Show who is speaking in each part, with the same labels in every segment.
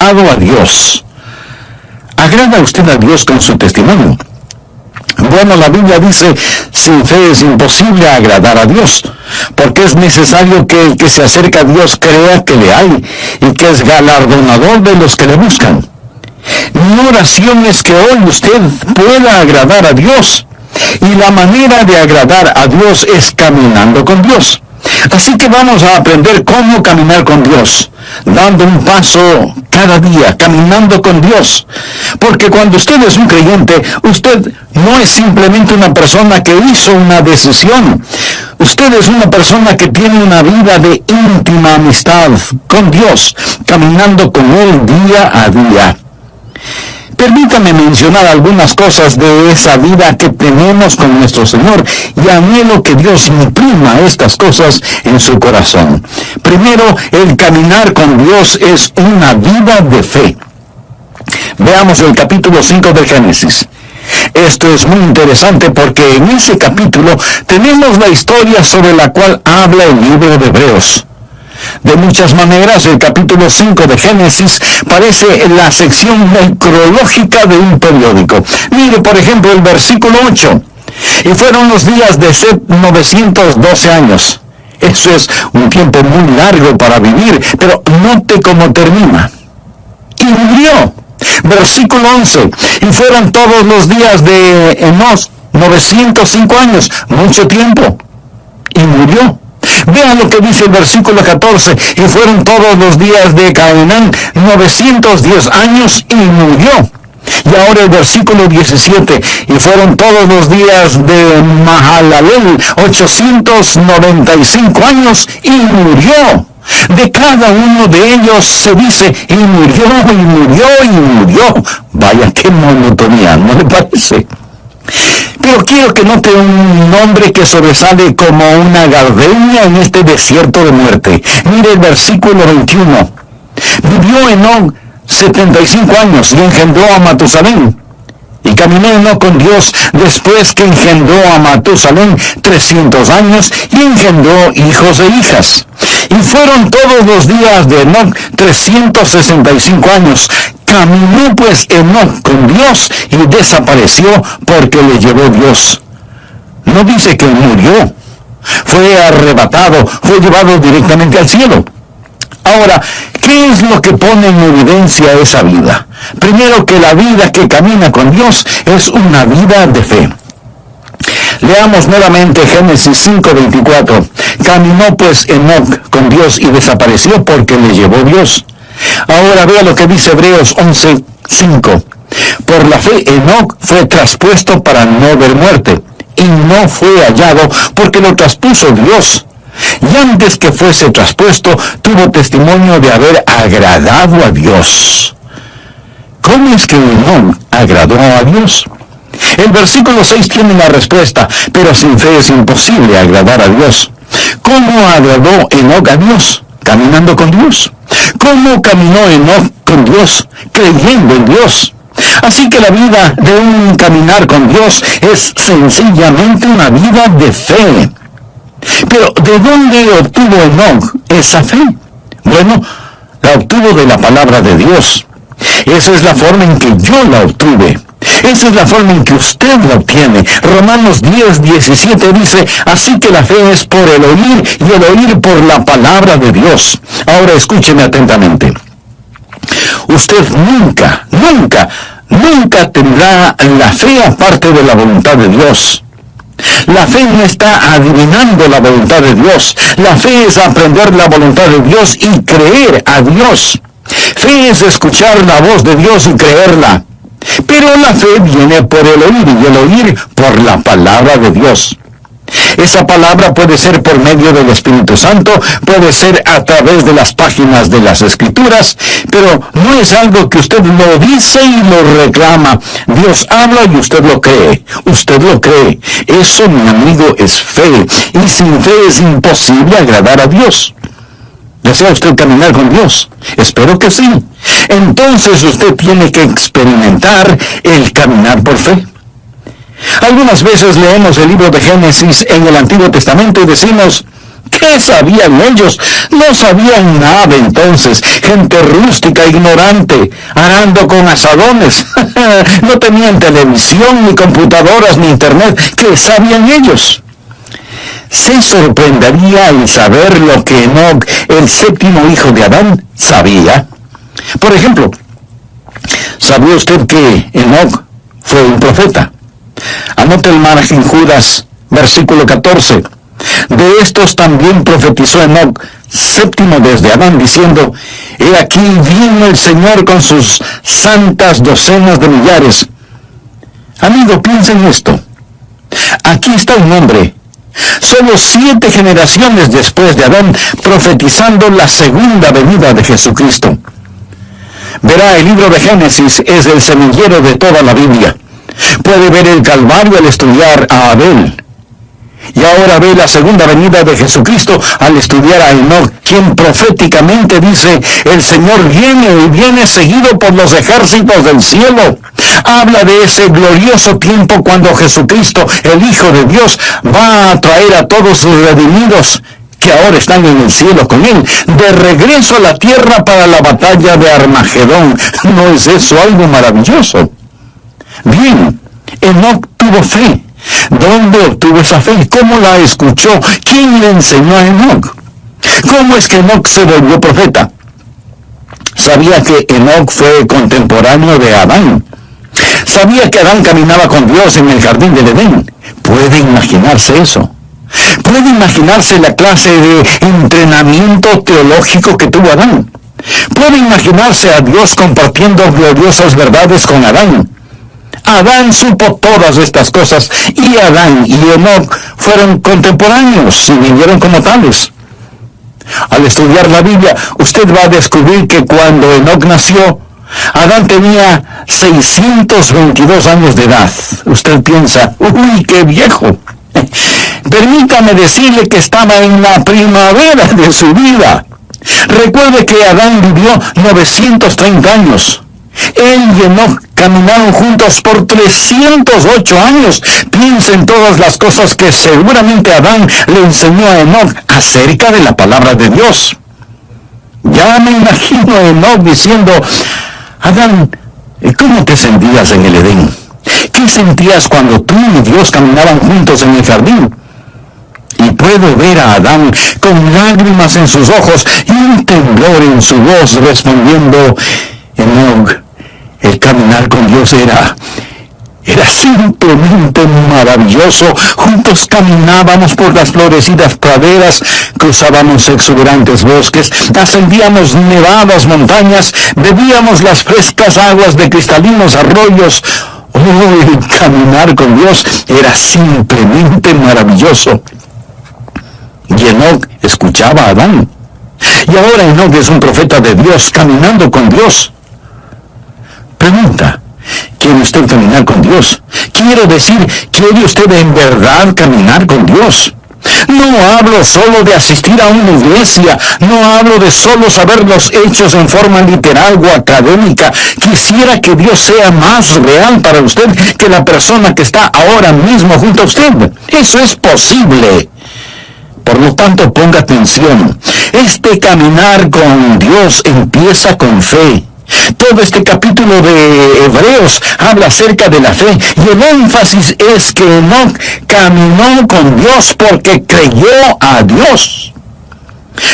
Speaker 1: agradado a Dios. ¿Agrada usted a Dios con su testimonio? Bueno, la Biblia dice, sin fe es imposible agradar a Dios, porque es necesario que el que se acerca a Dios crea que le hay y que es galardonador de los que le buscan. Mi oración es que hoy usted pueda agradar a Dios, y la manera de agradar a Dios es caminando con Dios. Así que vamos a aprender cómo caminar con Dios, dando un paso cada día, caminando con Dios. Porque cuando usted es un creyente, usted no es simplemente una persona que hizo una decisión. Usted es una persona que tiene una vida de íntima amistad con Dios, caminando con Él día a día. Permítame mencionar algunas cosas de esa vida que tenemos con nuestro Señor y anhelo que Dios imprima estas cosas en su corazón. Primero, el caminar con Dios es una vida de fe. Veamos el capítulo 5 de Génesis. Esto es muy interesante porque en ese capítulo tenemos la historia sobre la cual habla el libro de Hebreos. De muchas maneras, el capítulo 5 de Génesis parece la sección necrológica de un periódico. Mire, por ejemplo, el versículo 8. Y fueron los días de Set 912 años. Eso es un tiempo muy largo para vivir, pero note cómo termina. Y murió. Versículo 11. Y fueron todos los días de Enos 905 años. Mucho tiempo. Y murió. Vean lo que dice el versículo 14. Y fueron todos los días de Cainán 910 años y murió. Y ahora el versículo 17. Y fueron todos los días de Mahalalel 895 años y murió. De cada uno de ellos se dice, y murió, y murió, y murió. Vaya, qué monotonía, ¿no le parece? Pero quiero que note un nombre que sobresale como una gardenia en este desierto de muerte. Mire el versículo 21. Vivió Enoc 75 años y engendró a Matusalén. Y caminó Enoc con Dios después que engendró a Matusalén 300 años y engendró hijos e hijas. Y fueron todos los días de Enoc 365 años. Caminó pues Enoc con Dios y desapareció porque le llevó Dios. No dice que murió. Fue arrebatado, fue llevado directamente al cielo. Ahora, ¿qué es lo que pone en evidencia esa vida? Primero, que la vida que camina con Dios es una vida de fe. Leamos nuevamente Génesis 5:24. Caminó pues Enoc con Dios y desapareció porque le llevó Dios. Ahora vea lo que dice Hebreos 11:5. Por la fe Enoc fue traspuesto para no ver muerte, y no fue hallado porque lo traspuso Dios. Y antes que fuese traspuesto, tuvo testimonio de haber agradado a Dios. ¿Cómo es que Enoc agradó a Dios? El versículo 6 tiene la respuesta, pero sin fe es imposible agradar a Dios. ¿Cómo agradó Enoc a Dios? Caminando con Dios. ¿Cómo caminó Enoc con Dios? Creyendo en Dios. Así que la vida de un caminar con Dios es sencillamente una vida de fe. Pero ¿de dónde obtuvo Enoc esa fe? Bueno, la obtuvo de la palabra de Dios. Esa es la forma en que yo la obtuve. Esa es la forma en que usted la obtiene. Romanos 10:17 dice, así que la fe es por el oír y el oír por la palabra de Dios. Ahora escúcheme atentamente. Usted nunca tendrá la fe aparte de la voluntad de Dios. La fe no está adivinando la voluntad de Dios. La fe es aprender la voluntad de Dios y creer a Dios. Fe es escuchar la voz de Dios y creerla. Pero la fe viene por el oír y el oír por la palabra de Dios. Esa palabra puede ser por medio del Espíritu Santo, puede ser a través de las páginas de las Escrituras, pero no es algo que usted lo dice y lo reclama. Dios habla y usted lo cree. Usted lo cree. Eso, mi amigo, es fe. Y sin fe es imposible agradar a Dios. ¿Desea usted caminar con Dios? Espero que sí. Entonces usted tiene que experimentar el caminar por fe. Algunas veces leemos el libro de Génesis en el Antiguo Testamento y decimos, ¿Qué sabían ellos? No sabían nada entonces. Gente rústica, ignorante, arando con asadones. No tenían televisión, ni computadoras, ni internet. ¿Qué sabían ellos? Se sorprendería al saber lo que Enoc, el séptimo hijo de Adán, sabía. Por ejemplo, ¿sabía usted que Enoc fue un profeta? Anote el margen Judas, versículo 14. De estos también profetizó Enoc, séptimo desde Adán, diciendo: He aquí vino el Señor con sus santas docenas de millares. Amigo, piensa en esto. Aquí está un hombre, solo 7 generaciones después de Adán, profetizando la segunda venida de Jesucristo. Verá, el libro de Génesis es el semillero de toda la Biblia. Puede ver el Calvario al estudiar a Abel. Y ahora ve la segunda venida de Jesucristo al estudiar a Enoc, quien proféticamente dice: el Señor viene y viene seguido por los ejércitos del cielo. Habla de ese glorioso tiempo cuando Jesucristo, el Hijo de Dios, va a traer a todos sus redimidos, que ahora están en el cielo con Él, de regreso a la tierra para la batalla de Armagedón. ¿No es eso algo maravilloso? Bien, Enoc tuvo fe. ¿Dónde obtuvo esa fe? ¿Cómo la escuchó? ¿Quién le enseñó a Enoc? ¿Cómo es que Enoc se volvió profeta? Sabía que Enoc fue contemporáneo de Adán. Sabía que Adán caminaba con Dios en el jardín del Edén. ¿Puede imaginarse eso? ¿Puede imaginarse la clase de entrenamiento teológico que tuvo Adán? ¿Puede imaginarse a Dios compartiendo gloriosas verdades con Adán? Adán supo todas estas cosas, y Adán y Enoc fueron contemporáneos y vivieron como tales. Al estudiar la Biblia, usted va a descubrir que cuando Enoc nació, Adán tenía 622 años de edad. Usted piensa: ¡uy, qué viejo! Permítame decirle que estaba en la primavera de su vida. Recuerde que Adán vivió 930 años. Él y Enoc caminaron juntos por 308 años. Piensa en todas las cosas que seguramente Adán le enseñó a Enoc acerca de la palabra de Dios. Ya me imagino a Enoc diciendo: Adán, ¿cómo te sentías en el Edén? ¿Qué sentías cuando tú y Dios caminaban juntos en el jardín? Y puedo ver a Adán con lágrimas en sus ojos y un temblor en su voz respondiendo: Enoc, el caminar con Dios era simplemente maravilloso. Juntos caminábamos por las florecidas praderas, cruzábamos exuberantes bosques, ascendíamos nevadas montañas, bebíamos las frescas aguas de cristalinos arroyos. Oh, el caminar con Dios era simplemente maravilloso. Y Enoc escuchaba a Adán. Y ahora Enoc es un profeta de Dios, caminando con Dios. Pregunta: ¿quiere usted caminar con Dios? Quiero decir, ¿quiere usted en verdad caminar con Dios? No hablo solo de asistir a una iglesia, no hablo de solo saber los hechos en forma literal o académica. Quisiera que Dios sea más real para usted que la persona que está ahora mismo junto a usted. Eso es posible. Por lo tanto, ponga atención. Este caminar con Dios empieza con fe. Todo este capítulo de Hebreos habla acerca de la fe, y el énfasis es que Enoc caminó con Dios porque creyó a Dios.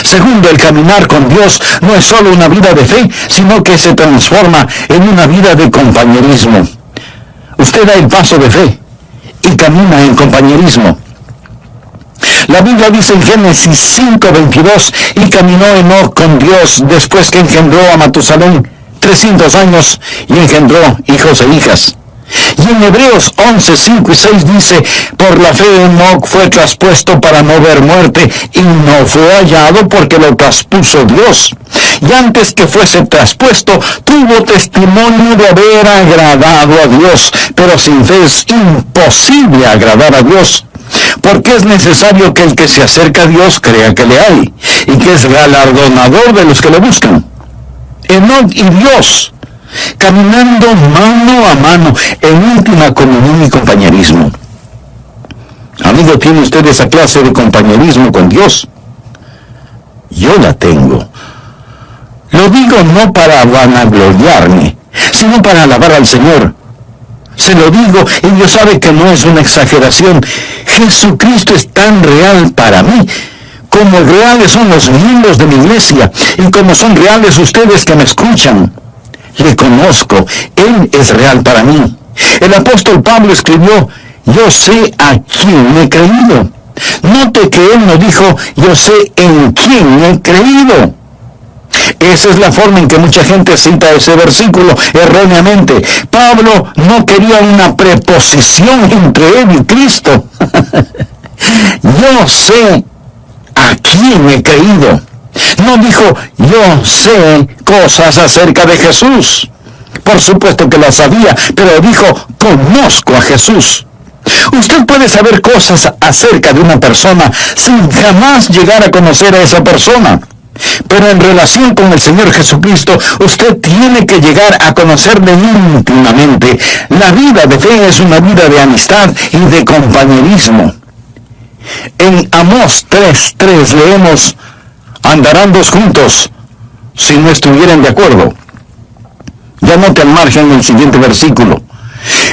Speaker 1: Segundo, el caminar con Dios no es solo una vida de fe, sino que se transforma en una vida de compañerismo. Usted da el paso de fe y camina en compañerismo. La Biblia dice en Génesis 5:22: y caminó Enoc con Dios después que engendró a Matusalén 300 años y engendró hijos e hijas. Y en Hebreos 11:5 y 6 dice: por la fe Enoc fue traspuesto para no ver muerte, y no fue hallado porque lo traspuso Dios. Y antes que fuese traspuesto, tuvo testimonio de haber agradado a Dios. Pero sin fe es imposible agradar a Dios, porque es necesario que el que se acerca a Dios crea que le hay, y que es galardonador de los que le buscan. Enoc y Dios, caminando mano a mano en íntima comunión y compañerismo. Amigo, ¿tiene usted esa clase de compañerismo con Dios? yo la tengo. Lo digo no para vanagloriarme, sino para alabar al Señor. Se lo digo y Dios sabe que no es una exageración. Jesucristo es tan real para mí como reales son los miembros de mi iglesia y como son reales ustedes que me escuchan. Le conozco, Él es real para mí. El apóstol Pablo escribió, yo sé a quién he creído. Note que él no dijo, yo sé en quién he creído. Esa es la forma en que mucha gente cita ese versículo erróneamente. Pablo no quería una preposición entre él y Cristo. Yo sé a quién he creído. No dijo, yo sé cosas acerca de Jesús. Por supuesto que las sabía, pero dijo, conozco a Jesús. Usted puede saber cosas acerca de una persona sin jamás llegar a conocer a esa persona. Pero en relación con el Señor Jesucristo, usted tiene que llegar a conocerle íntimamente. La vida de fe es una vida de amistad y de compañerismo. En Amós 3:3 leemos, andarán dos juntos si no estuvieran de acuerdo. Ya note al margen el siguiente versículo.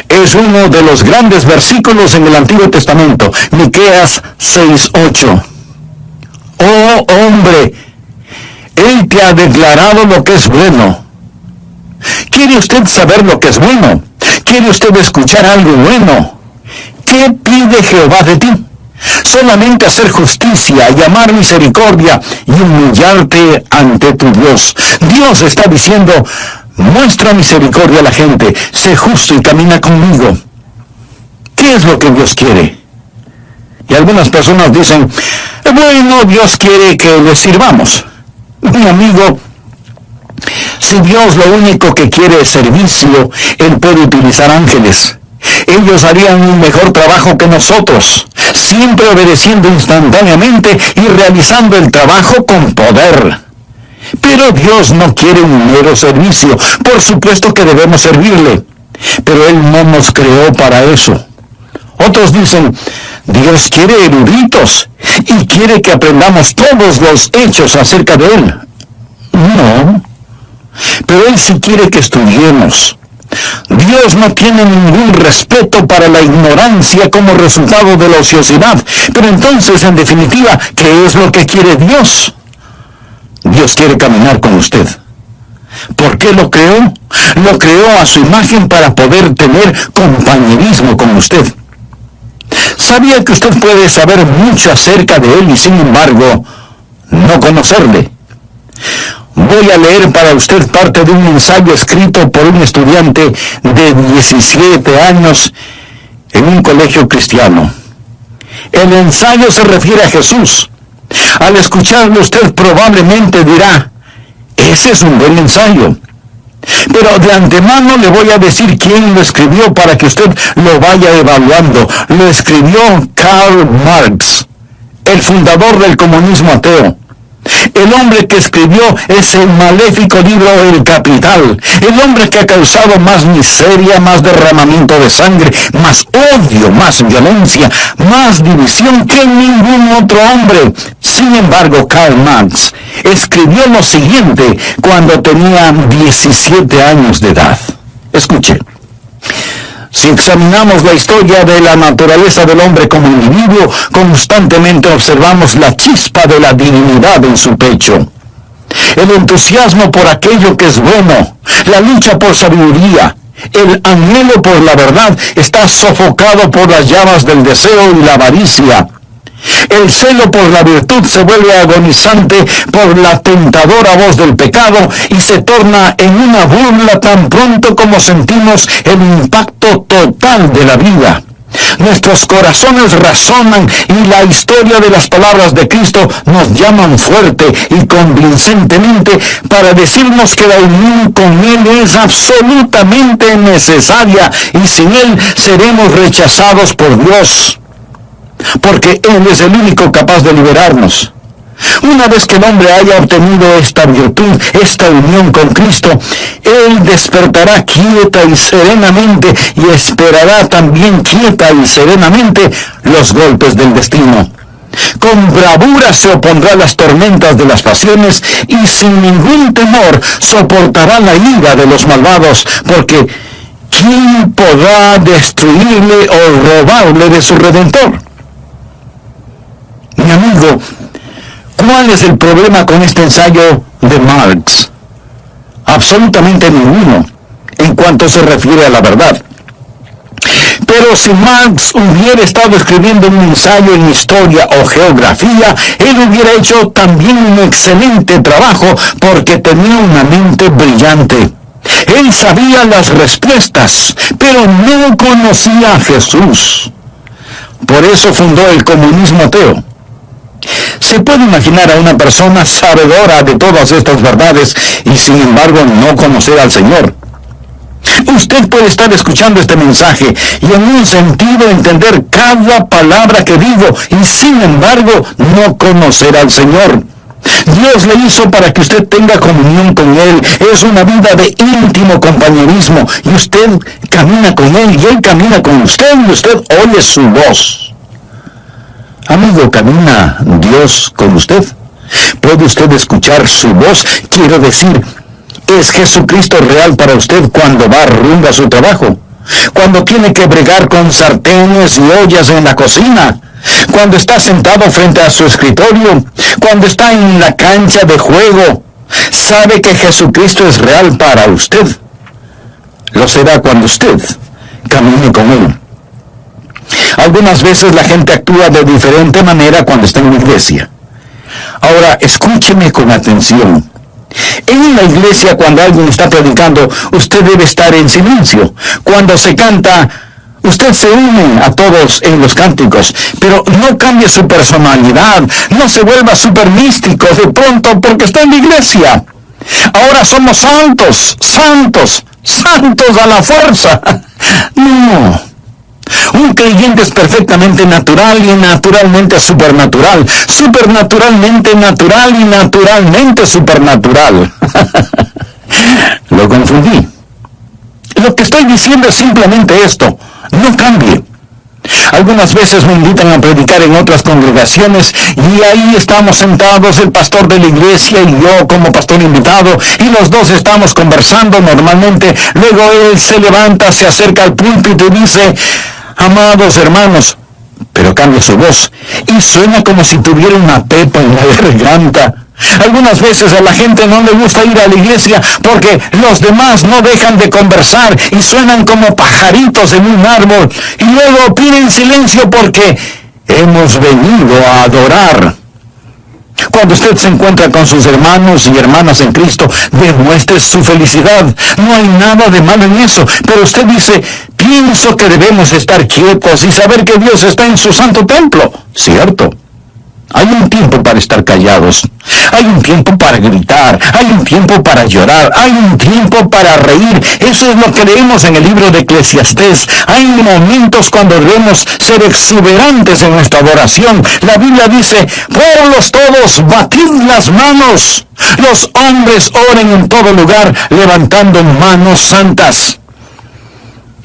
Speaker 1: Es uno de los grandes versículos en el Antiguo Testamento, Miqueas 6:8. Oh hombre, Él te ha declarado lo que es bueno. ¿Quiere usted saber lo que es bueno? ¿Quiere usted escuchar algo bueno? ¿Qué pide Jehová de ti? Solamente hacer justicia y amar misericordia y humillarte ante tu Dios. Dios está diciendo, muestra misericordia a la gente, sé justo y camina conmigo. ¿Qué es lo que Dios quiere? Y algunas personas dicen, bueno, Dios quiere que le sirvamos. Mi amigo, si Dios lo único que quiere es servicio, Él puede utilizar ángeles. Ellos harían un mejor trabajo que nosotros, siempre obedeciendo instantáneamente y realizando el trabajo con poder. Pero Dios no quiere un mero servicio. Por supuesto que debemos servirle, pero Él no nos creó para eso. Otros dicen, Dios quiere eruditos y quiere que aprendamos todos los hechos acerca de Él. No, pero Él sí quiere que estudiemos. Dios no tiene ningún respeto para la ignorancia como resultado de la ociosidad. Pero entonces, en definitiva, ¿qué es lo que quiere Dios? Dios quiere caminar con usted. ¿Por qué lo creó? Lo creó a su imagen para poder tener compañerismo con usted. ¿Sabía que usted puede saber mucho acerca de Él y sin embargo no conocerle? Voy a leer para usted parte de un ensayo escrito por un estudiante de 17 años en un colegio cristiano. El ensayo se refiere a Jesús. Al escucharlo usted probablemente dirá, ese es un buen ensayo. Pero de antemano le voy a decir quién lo escribió para que usted lo vaya evaluando. Lo escribió Karl Marx, el fundador del comunismo ateo. El hombre que escribió ese maléfico libro El Capital, el hombre que ha causado más miseria, más derramamiento de sangre, más odio, más violencia, más división que ningún otro hombre. Sin embargo, Karl Marx escribió lo siguiente cuando tenía 17 años de edad. Escuche. Si examinamos la historia de la naturaleza del hombre como individuo, constantemente observamos la chispa de la divinidad en su pecho. El entusiasmo por aquello que es bueno, la lucha por sabiduría, el anhelo por la verdad está sofocado por las llamas del deseo y la avaricia. El celo por la virtud se vuelve agonizante por la tentadora voz del pecado y se torna en una burla tan pronto como sentimos el impacto total de la vida. Nuestros corazones razonan y la historia de las palabras de Cristo nos llaman fuerte y convincentemente para decirnos que la unión con Él es absolutamente necesaria y sin Él seremos rechazados por Dios. Porque Él es el único capaz de liberarnos. Una vez que el hombre haya obtenido esta virtud, esta unión con Cristo, Él despertará quieta y serenamente y esperará también quieta y serenamente los golpes del destino. Con bravura se opondrá a las tormentas de las pasiones y sin ningún temor soportará la ira de los malvados, porque ¿quién podrá destruirle o robarle de su Redentor? Mi amigo, ¿cuál es el problema con este ensayo de Marx? Absolutamente ninguno, en cuanto se refiere a la verdad. Pero si Marx hubiera estado escribiendo un ensayo en historia o geografía, él hubiera hecho también un excelente trabajo porque tenía una mente brillante. Él sabía las respuestas, pero no conocía a Jesús. Por eso fundó el comunismo ateo. Se puede imaginar a una persona sabedora de todas estas verdades y sin embargo no conocer al Señor. Usted puede estar escuchando este mensaje y en un sentido entender cada palabra que digo y sin embargo no conocer al Señor. Dios le hizo para que usted tenga comunión con Él. Es una vida de íntimo compañerismo y usted camina con Él y Él camina con usted y usted oye su voz. Amigo, ¿camina Dios con usted? ¿Puede usted escuchar su voz? Quiero decir, ¿es Jesucristo real para usted cuando va rumbo a su trabajo? Cuando tiene que bregar con sartenes y ollas en la cocina, cuando está sentado frente a su escritorio, cuando está en la cancha de juego, ¿sabe que Jesucristo es real para usted? Lo será cuando usted camine con Él. Algunas veces la gente actúa de diferente manera cuando está en la iglesia. Ahora, escúcheme con atención. En la iglesia, cuando alguien está predicando, usted debe estar en silencio. Cuando se canta, usted se une a todos en los cánticos, pero no cambie su personalidad, no se vuelva súper místico de pronto porque está en la iglesia. Ahora somos santos, santos, santos a la fuerza. No. Un creyente es perfectamente natural y naturalmente supernatural, supernaturalmente natural y naturalmente supernatural. Lo confundí. Lo que estoy diciendo es simplemente esto: no cambie. Algunas veces me invitan a predicar en otras congregaciones y ahí estamos sentados, el pastor de la iglesia y yo como pastor invitado, y los dos estamos conversando normalmente. Luego él se levanta, se acerca al púlpito y dice: amados hermanos, pero cambia su voz y suena como si tuviera una pepa en la garganta. Algunas veces a la gente no le gusta ir a la iglesia porque los demás no dejan de conversar y suenan como pajaritos en un árbol, y luego piden silencio porque hemos venido a adorar. Cuando usted se encuentra con sus hermanos y hermanas en Cristo, demuestre su felicidad. No hay nada de malo en eso. Pero usted dice: pienso que debemos estar quietos y saber que Dios está en su santo templo. ¿Cierto? Hay un tiempo para estar callados. Hay un tiempo para gritar. Hay un tiempo para llorar. Hay un tiempo para reír. Eso es lo que leemos en el libro de Eclesiastés. Hay momentos cuando debemos ser exuberantes en nuestra adoración. La Biblia dice: pueblos todos, batid las manos. Los hombres oren en todo lugar, levantando manos santas.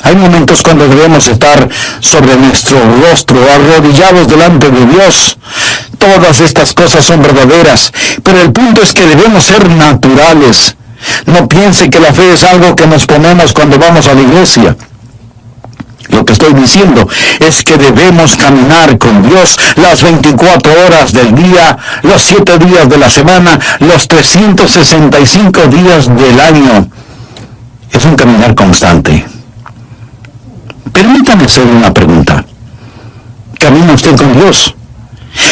Speaker 1: Hay momentos cuando debemos estar sobre nuestro rostro, arrodillados delante de Dios. Todas estas cosas son verdaderas, pero el punto es que debemos ser naturales. No piense que la fe es algo que nos ponemos cuando vamos a la iglesia. Lo que estoy diciendo es que debemos caminar con Dios las 24 horas del día, los 7 días de la semana, los 365 días del año. Es un caminar constante. Permítame hacer una pregunta. ¿Camina usted con Dios?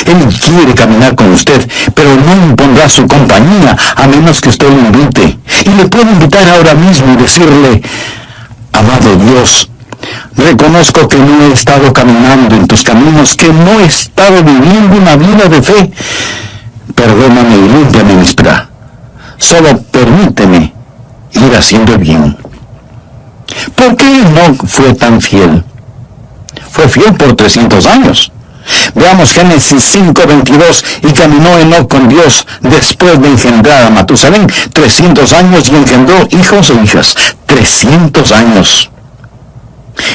Speaker 1: Él quiere caminar con usted, pero no impondrá su compañía a menos que usted lo invite. Y le puedo invitar ahora mismo y decirle: amado Dios, reconozco que no he estado caminando en tus caminos, que no he estado viviendo una vida de fe. Perdóname y límpiame mi espera. Solo permíteme ir haciendo bien. ¿Por qué no fue tan fiel? Fue fiel por 300 años. Veamos Génesis 5:22. Y caminó Enoc con Dios después de engendrar a Matusalén 300 años y engendró hijos e hijas. 300 años.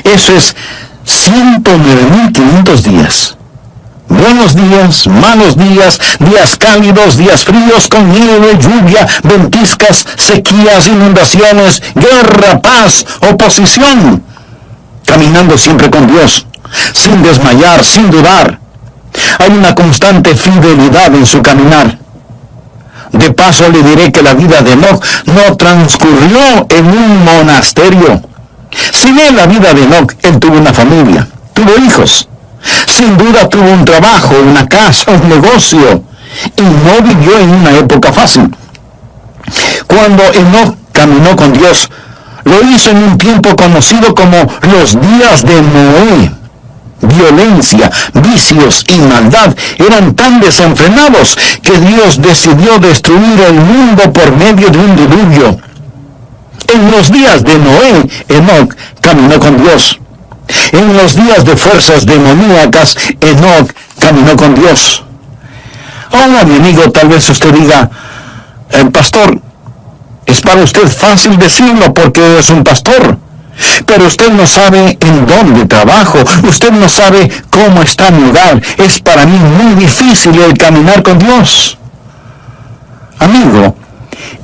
Speaker 1: Eso es 109.500 días. Buenos días, malos días, días cálidos, días fríos, con nieve, lluvia, ventiscas, sequías, inundaciones, guerra, paz, oposición. Caminando siempre con Dios, sin desmayar, sin dudar. Hay una constante fidelidad en su caminar. De paso le diré que la vida de Enoc no transcurrió en un monasterio. Si bien la vida de Enoc, él tuvo una familia, tuvo hijos. Sin duda tuvo un trabajo, una casa, un negocio, y no vivió en una época fácil. Cuando Enoc caminó con Dios, lo hizo en un tiempo conocido como los días de Noé. Violencia, vicios y maldad eran tan desenfrenados que Dios decidió destruir el mundo por medio de un diluvio. En los días de Noé, Enoc caminó con Dios. En los días de fuerzas demoníacas, Enoc caminó con Dios. Ahora, mi amigo, tal vez usted diga, pastor, es para usted fácil decirlo porque es un pastor, pero usted no sabe en dónde trabajo, usted no sabe cómo está mi hogar. Es para mí muy difícil el caminar con Dios. Amigo,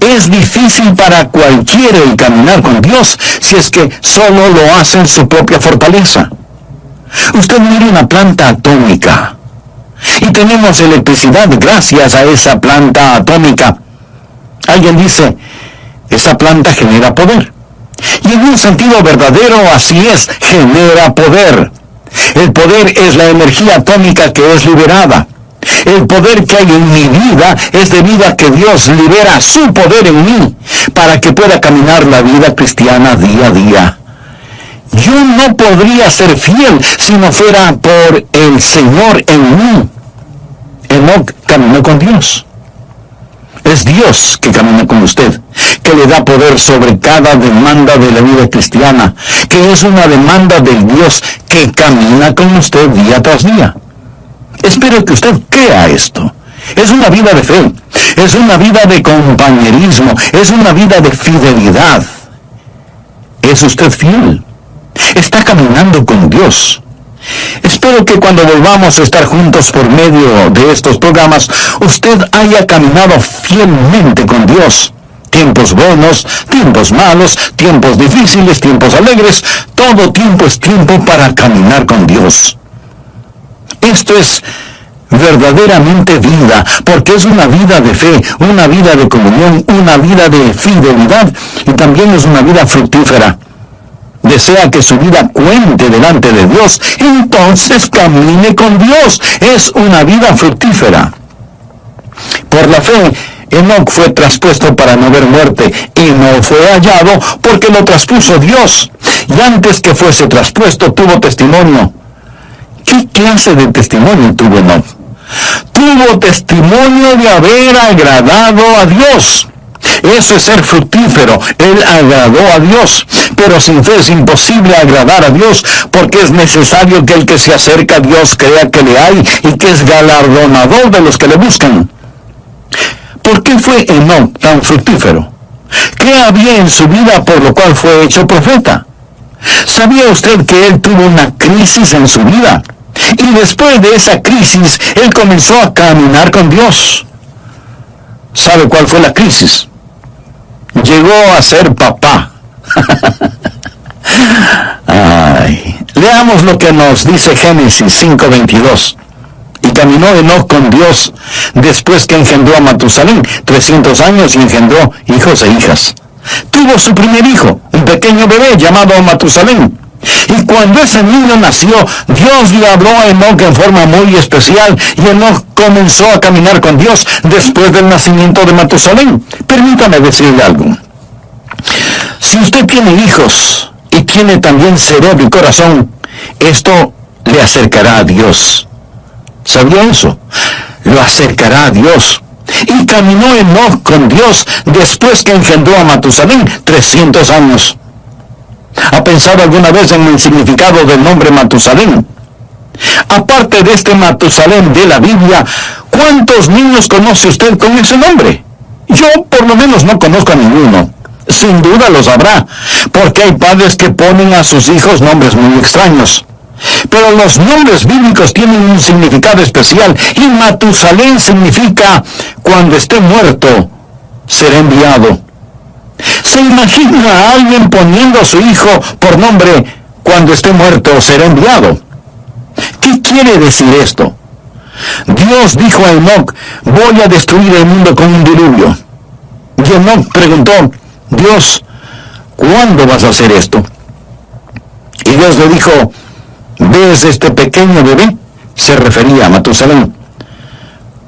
Speaker 1: es difícil para cualquiera el caminar con Dios si es que solo lo hace en su propia fortaleza. Usted mire una planta atómica y tenemos electricidad gracias a esa planta atómica. Alguien dice, esa planta genera poder. Y en un sentido verdadero así es, genera poder. El poder es la energía atómica que es liberada. El poder que hay en mi vida es debido a que Dios libera su poder en mí para que pueda caminar la vida cristiana día a día. Yo no podría ser fiel si no fuera por el Señor en mí. Enoc caminó con Dios. Es Dios que camina con usted, que le da poder sobre cada demanda de la vida cristiana, que es una demanda del Dios que camina con usted día tras día. Espero que usted crea esto. Es una vida de fe, es una vida de compañerismo, es una vida de fidelidad. ¿Es usted fiel? Está caminando con Dios. Espero que cuando volvamos a estar juntos por medio de estos programas, usted haya caminado fielmente con Dios. Tiempos buenos, tiempos malos, tiempos difíciles, tiempos alegres, todo tiempo es tiempo para caminar con Dios. Esto es verdaderamente vida, porque es una vida de fe, una vida de comunión, una vida de fidelidad y también es una vida fructífera. Desea que su vida cuente delante de Dios, entonces camine con Dios. Es una vida fructífera. Por la fe, Enoc fue traspuesto para no ver muerte, y no fue hallado porque lo traspuso Dios. Y antes que fuese traspuesto, tuvo testimonio. ¿Qué clase de testimonio tuvo Enoc? Tuvo testimonio de haber agradado a Dios. Eso es ser fructífero. Él agradó a Dios. Pero sin fe es imposible agradar a Dios, porque es necesario que el que se acerca a Dios crea que le hay y que es galardonador de los que le buscan. ¿Por qué fue Enoc tan fructífero? ¿Qué había en su vida por lo cual fue hecho profeta? ¿Sabía usted que él tuvo una crisis en su vida? Y después de esa crisis, él comenzó a caminar con Dios. ¿Sabe cuál fue la crisis? Llegó a ser papá. Leamos lo que nos dice Génesis 5:22. Y caminó Enoc con Dios después que engendró a Matusalén, 300 años, y engendró hijos e hijas. Tuvo su primer hijo, un pequeño bebé llamado Matusalén. Y cuando ese niño nació, Dios le habló a Enoc en forma muy especial, y Enoc comenzó a caminar con Dios después del nacimiento de Matusalén. Permítame decirle algo. Si usted tiene hijos y tiene también cerebro y corazón, esto le acercará a Dios. ¿Sabía eso? Lo acercará a Dios. Y caminó Enoc con Dios después que engendró a Matusalén, 300 años. ¿Ha pensado alguna vez en el significado del nombre Matusalén? Aparte de este Matusalén de la Biblia, ¿cuántos niños conoce usted con ese nombre? Yo por lo menos no conozco a ninguno. Sin duda los habrá, porque hay padres que ponen a sus hijos nombres muy extraños. Pero los nombres bíblicos tienen un significado especial, y Matusalén significa cuando esté muerto, será enviado. ¿Se imagina a alguien poniendo a su hijo por nombre cuando esté muerto, será enviado? ¿Qué quiere decir esto? Dios dijo a Enoc, voy a destruir el mundo con un diluvio. Y Enoc preguntó, Dios, ¿cuándo vas a hacer esto? Y Dios le dijo, ¿ves este pequeño bebé? Se refería a Matusalén.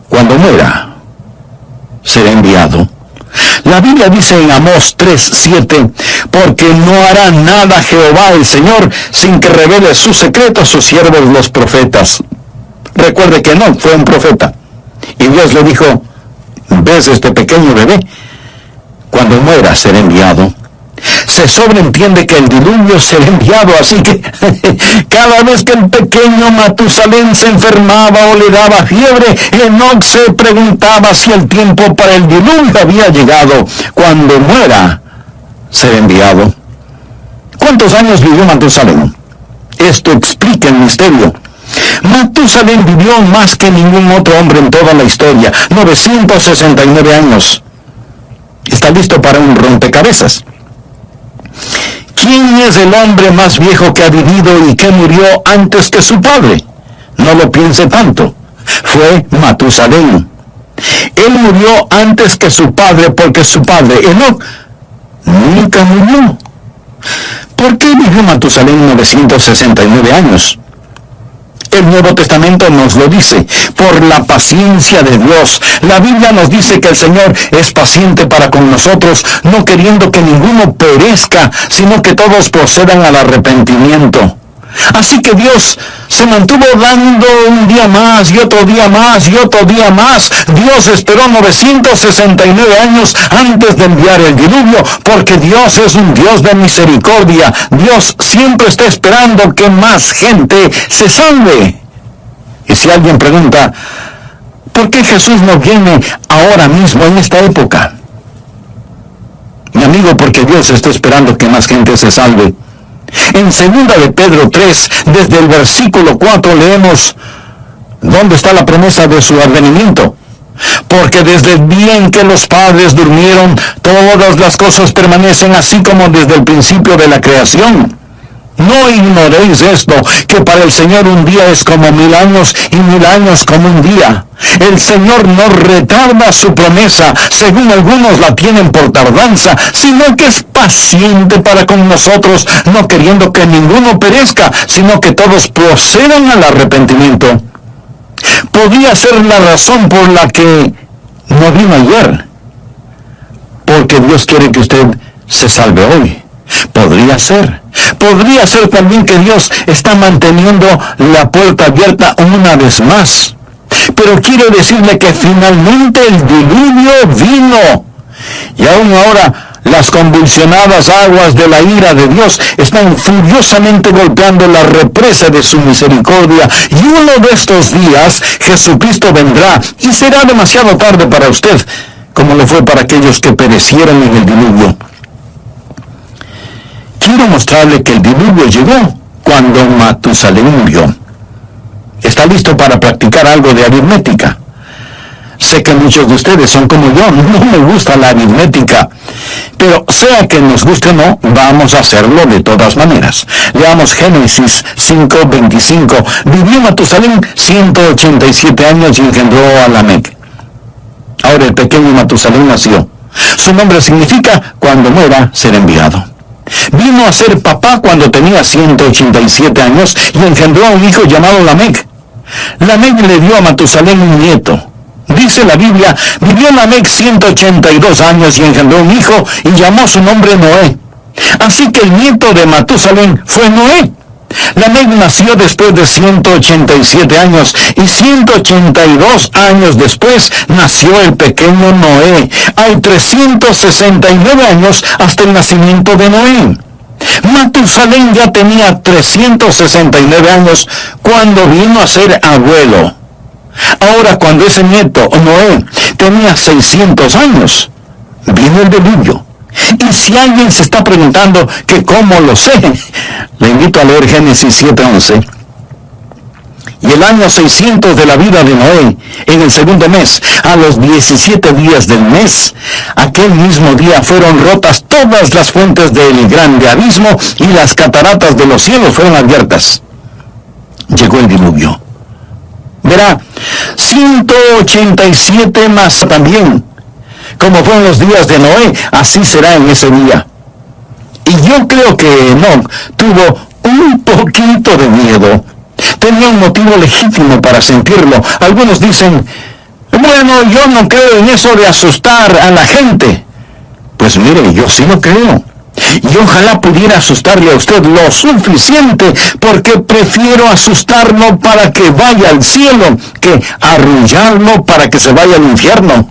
Speaker 1: Cuando muera, será enviado. La Biblia dice en Amós 3:7, porque no hará nada Jehová el Señor sin que revele sus secretos a sus siervos los profetas. Recuerde que no fue un profeta. Y Dios le dijo, ¿ves este pequeño bebé? Cuando muera será enviado. Se sobreentiende que el diluvio será enviado, así que cada vez que el pequeño Matusalén se enfermaba o le daba fiebre, Enoc se preguntaba si el tiempo para el diluvio había llegado. Cuando muera, será enviado. ¿Cuántos años vivió Matusalén? Esto explica el misterio. Matusalén vivió más que ningún otro hombre en toda la historia, 969 años. Está listo para un rompecabezas. ¿Quién es el hombre más viejo que ha vivido y que murió antes que su padre? No lo piense tanto. Fue Matusalén. Él murió antes que su padre porque su padre, Enoc, nunca murió. ¿Por qué vivió Matusalén 969 años? El Nuevo Testamento nos lo dice, por la paciencia de Dios. La Biblia nos dice que el Señor es paciente para con nosotros, no queriendo que ninguno perezca, sino que todos procedan al arrepentimiento. Así que Dios se mantuvo dando un día más y otro día más y otro día más. Dios esperó 969 años antes de enviar el diluvio, porque Dios es un Dios de misericordia. Dios siempre está esperando que más gente se salve. Y si alguien pregunta, ¿por qué Jesús no viene ahora mismo en esta época? Mi amigo, porque Dios está esperando que más gente se salve. En 2 de Pedro 3, desde el versículo 4 leemos, ¿dónde está la promesa de su advenimiento? Porque desde el día en que los padres durmieron, todas las cosas permanecen así como desde el principio de la creación. No ignoréis esto, que para el Señor un día es como 1000 años y 1000 años como un día. El Señor no retarda su promesa, según algunos la tienen por tardanza, sino que es paciente para con nosotros, no queriendo que ninguno perezca, sino que todos procedan al arrepentimiento. Podría ser la razón por la que no vino ayer, porque Dios quiere que usted se salve hoy. Podría ser también que Dios está manteniendo la puerta abierta una vez más. Pero quiero decirle que finalmente el diluvio vino. Y aún ahora las convulsionadas aguas de la ira de Dios están furiosamente golpeando la represa de su misericordia. Y uno de estos días Jesucristo vendrá y será demasiado tarde para usted, como lo fue para aquellos que perecieron en el diluvio. Quiero mostrarle que el diluvio llegó cuando Matusalén murió. ¿Está listo para practicar algo de aritmética? Sé que muchos de ustedes son como yo, no me gusta la aritmética, pero sea que nos guste o no, vamos a hacerlo de todas maneras. Leamos Génesis 5:25. Vivió Matusalén 187 años y engendró a Lamec. Ahora el pequeño Matusalén nació. Su nombre significa cuando muera será enviado. Vino a ser papá cuando tenía 187 años y engendró a un hijo llamado Lamec. Lamec le dio a Matusalén un nieto. Dice la Biblia, vivió Lamec 182 años y engendró un hijo y llamó su nombre Noé. Así que el nieto de Matusalén fue Noé. Lamec nació después de 187 años y 182 años después nació el pequeño Noé. Hay 369 años hasta el nacimiento de Noé. Matusalén ya tenía 369 años cuando vino a ser abuelo. Ahora, cuando ese nieto, Noé, tenía 600 años, vino el diluvio. Y si alguien se está preguntando que cómo lo sé, le invito a leer Génesis 7:11. Y el año 600 de la vida de Noé, en el segundo mes, a los 17 días del mes, aquel mismo día fueron rotas todas las fuentes del grande abismo y las cataratas de los cielos fueron abiertas. Llegó el diluvio. Verá, 187 más también. Como fueron los días de Noé, así será en ese día. Y yo creo que Enoc tuvo un poquito de miedo. Tenía un motivo legítimo para sentirlo. Algunos dicen, bueno, yo no creo en eso de asustar a la gente. Pues mire, yo sí lo creo. Y ojalá pudiera asustarle a usted lo suficiente, porque prefiero asustarlo para que vaya al cielo que arrullarlo para que se vaya al infierno.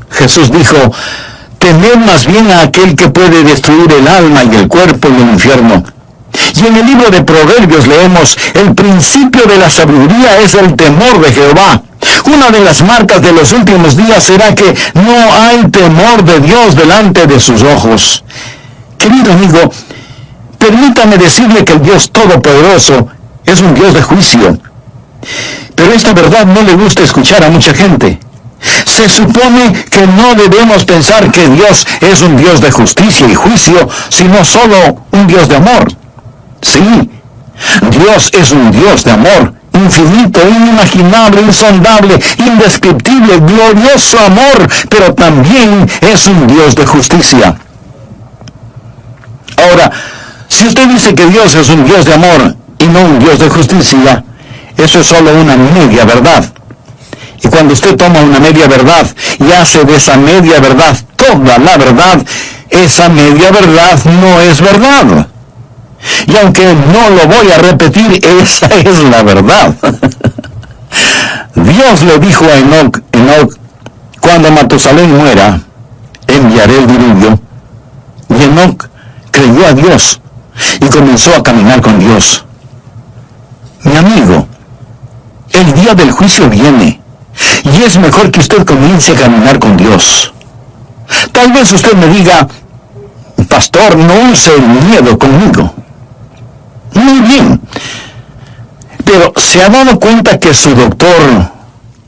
Speaker 1: Jesús dijo, temed más bien a aquel que puede destruir el alma y el cuerpo en el infierno. Y en el libro de Proverbios leemos, el principio de la sabiduría es el temor de Jehová. Una de las marcas de los últimos días será que no hay temor de Dios delante de sus ojos. Querido amigo, permítame decirle que el Dios Todopoderoso es un Dios de juicio. Pero esta verdad no le gusta escuchar a mucha gente. Se supone que no debemos pensar que Dios es un Dios de justicia y juicio, sino solo un Dios de amor. Sí, Dios es un Dios de amor, infinito, inimaginable, insondable, indescriptible, glorioso amor, pero también es un Dios de justicia. Ahora, si usted dice que Dios es un Dios de amor y no un Dios de justicia, eso es solo una media verdad. Y cuando usted toma una media verdad y hace de esa media verdad toda la verdad, esa media verdad no es verdad. Y aunque no lo voy a repetir, esa es la verdad. Dios le dijo a Enoc, cuando Matusalén muera, enviaré el diluvio. Y Enoc creyó a Dios y comenzó a caminar con Dios. Mi amigo, el día del juicio viene, y es mejor que usted comience a caminar con Dios. Tal vez usted me diga, pastor, no use el miedo conmigo. Muy bien, pero ¿se ha dado cuenta que su doctor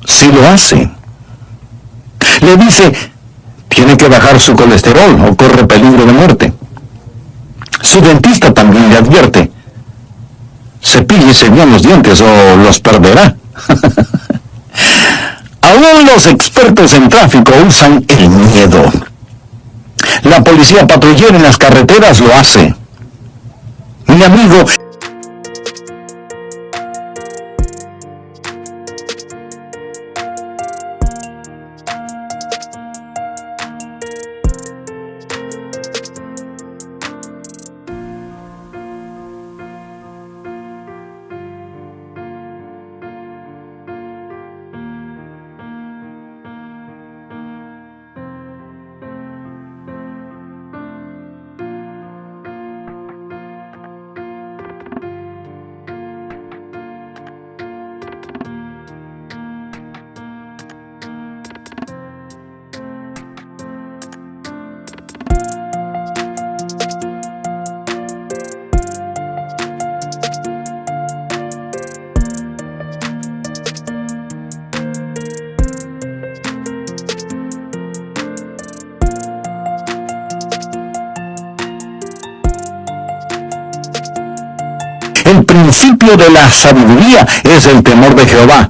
Speaker 1: sí lo hace? Le dice, tiene que bajar su colesterol o corre peligro de muerte. Su dentista también le advierte, cepíllese bien los dientes o los perderá. Aún los expertos en tráfico usan el miedo. La policía patrullera en las carreteras lo hace. Mi amigo, el principio de la sabiduría es el temor de Jehová.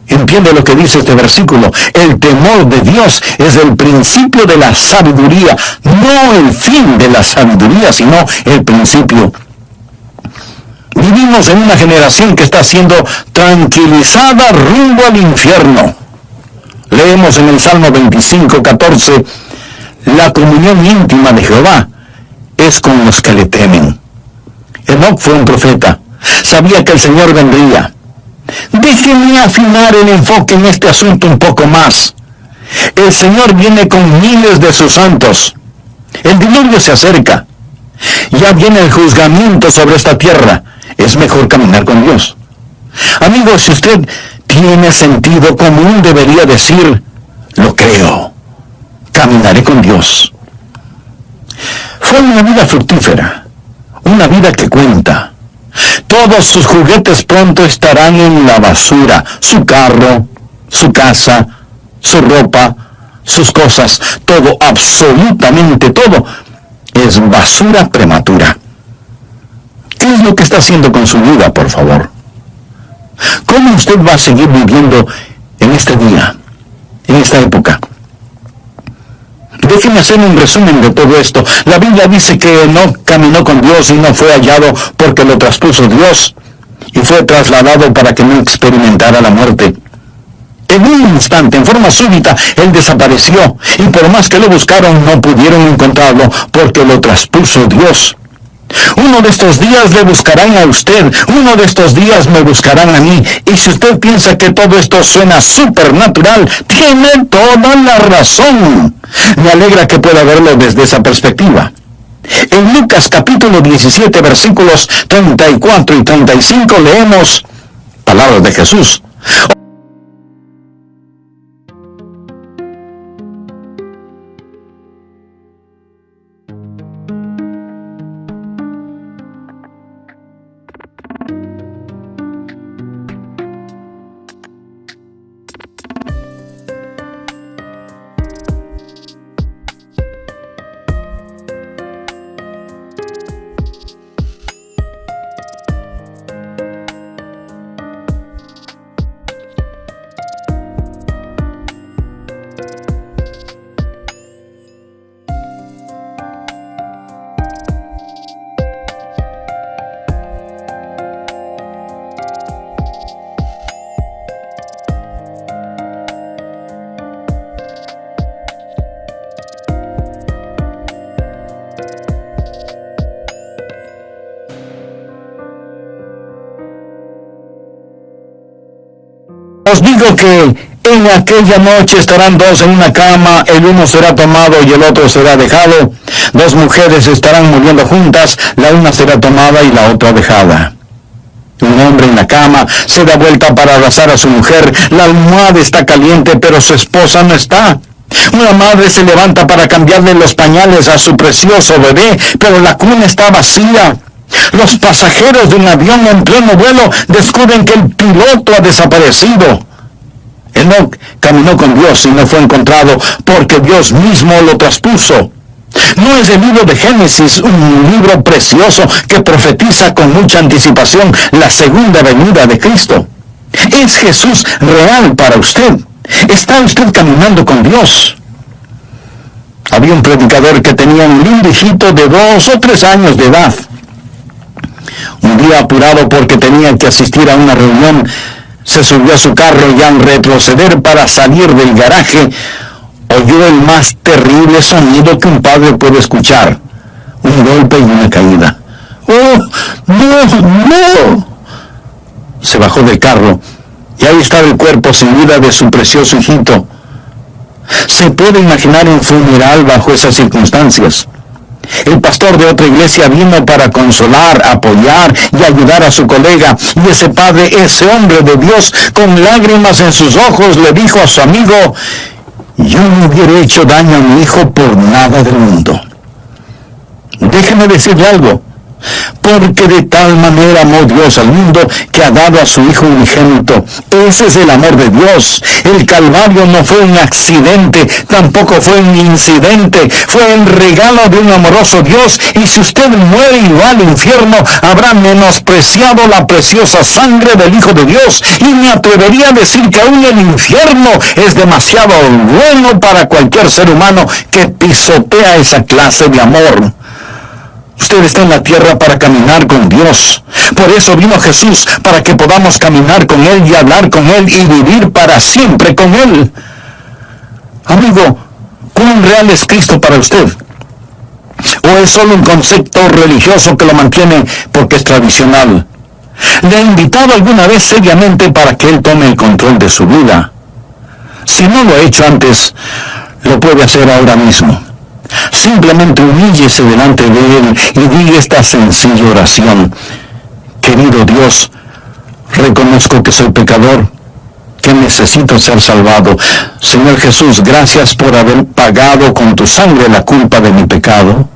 Speaker 1: Entiende lo que dice este versículo. El temor de Dios es el principio de la sabiduría, no el fin de la sabiduría, sino el principio. Vivimos en una generación que está siendo tranquilizada rumbo al infierno. Leemos en el Salmo 25:14, la comunión íntima de Jehová es con los que le temen. Enoc fue un profeta, sabía que el Señor vendría. Déjenme afinar el enfoque en este asunto un poco más. El Señor viene con miles de sus santos. El diluvio se acerca. Ya viene el juzgamiento sobre esta tierra. Es mejor caminar con Dios. Amigos, si usted tiene sentido común, debería decir, lo creo. Caminaré con Dios. Fue una vida fructífera. Una vida que cuenta. Todos sus juguetes pronto estarán en la basura. Su carro, su casa, su ropa, sus cosas, todo, absolutamente todo, es basura prematura. ¿Qué es lo que está haciendo con su vida, por favor? ¿Cómo usted va a seguir viviendo en este día, en esta época? Déjeme hacer un resumen de todo esto. La Biblia dice que no caminó con Dios y no fue hallado porque lo traspuso Dios y fue trasladado para que no experimentara la muerte. En un instante, en forma súbita, él desapareció y por más que lo buscaron no pudieron encontrarlo porque lo traspuso Dios. Uno de estos días le buscarán a usted, uno de estos días me buscarán a mí, y si usted piensa que todo esto suena supernatural, tiene toda la razón. Me alegra que pueda verlo desde esa perspectiva. En Lucas capítulo 17, versículos 34 y 35 leemos palabras de Jesús. Os digo que en aquella noche estarán dos en una cama, el uno será tomado y el otro será dejado. Dos mujeres estarán muriendo juntas, la una será tomada y la otra dejada. Un hombre en la cama se da vuelta para abrazar a su mujer, la almohada está caliente pero su esposa no está. Una madre se levanta para cambiarle los pañales a su precioso bebé, pero la cuna está vacía. Los pasajeros de un avión en pleno vuelo descubren que el piloto ha desaparecido. Enoc caminó con Dios y no fue encontrado porque Dios mismo lo traspuso. No es el libro de Génesis, un libro precioso que profetiza con mucha anticipación la segunda venida de Cristo. Es Jesús real para usted. ¿Está usted caminando con Dios? Había un predicador que tenía un lindo hijito de 2 o 3 años de edad. Un día, apurado porque tenía que asistir a una reunión, se subió a su carro y al retroceder para salir del garaje, oyó el más terrible sonido que un padre puede escuchar: un golpe y una caída. ¡Oh, no! Se bajó del carro y ahí estaba el cuerpo sin vida de su precioso hijito. Se puede imaginar un funeral bajo esas circunstancias. El pastor de otra iglesia vino para consolar, apoyar y ayudar a su colega, y ese padre, ese hombre de Dios, con lágrimas en sus ojos, le dijo a su amigo: yo no hubiera hecho daño a mi hijo por nada del mundo. Déjeme decirle algo: porque de tal manera amó Dios al mundo que ha dado a su Hijo unigénito. Ese es el amor de Dios. El Calvario no fue un accidente, tampoco fue un incidente, fue el regalo de un amoroso Dios, y si usted muere y va al infierno, habrá menospreciado la preciosa sangre del Hijo de Dios, y me atrevería a decir que aún el infierno es demasiado bueno para cualquier ser humano que pisotea esa clase de amor. Usted está en la tierra para caminar con Dios. Por eso vino Jesús, para que podamos caminar con Él y hablar con Él y vivir para siempre con Él. Amigo, ¿cuán real es Cristo para usted? ¿O es solo un concepto religioso que lo mantiene porque es tradicional? ¿Le ha invitado alguna vez seriamente para que Él tome el control de su vida? Si no lo ha hecho antes, lo puede hacer ahora mismo. Simplemente humíllese delante de Él y diga esta sencilla oración: querido Dios, reconozco que soy pecador, que necesito ser salvado. Señor Jesús, gracias por haber pagado con tu sangre la culpa de mi pecado.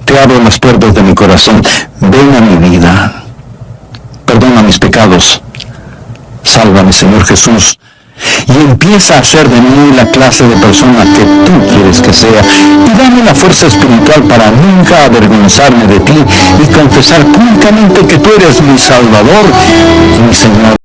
Speaker 1: Te abro las puertas de mi corazón. Ven a mi vida. mis pecados. Sálvame, Señor Jesús, y empieza a hacer de mí la clase de persona que tú quieres que sea, y dame la fuerza espiritual para nunca avergonzarme de ti y confesar públicamente que tú eres mi Salvador y mi Señor.